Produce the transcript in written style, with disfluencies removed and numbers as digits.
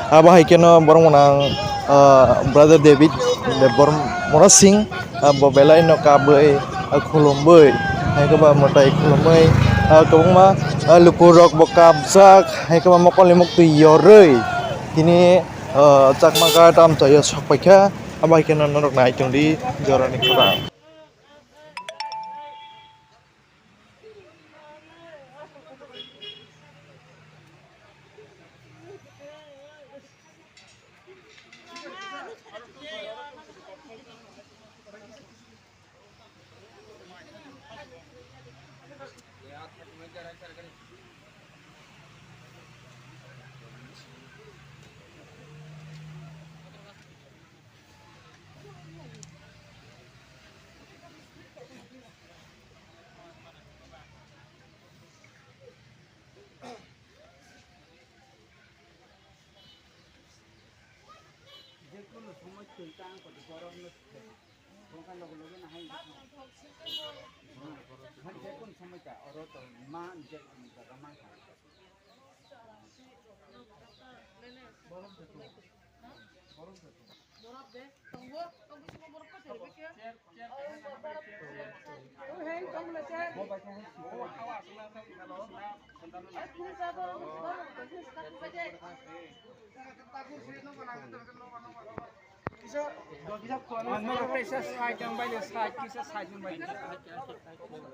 bahaikeno borong monang brother David borong mona sing bo belai no kabai khulumbai hai ka ba motai khulumbai kabung ma lukurok bo kabjak hai ka ba mokol limuk tu yoroi kini chakmaka tam chaya sokpaikha abaikeno norok nai tongdi jorani khorang. যেকোনো সময় চলতে করতে গরম দোকান লগে না high যে কোন সময়টা ওর তো মা যে মা Bisa, bisa, bisa,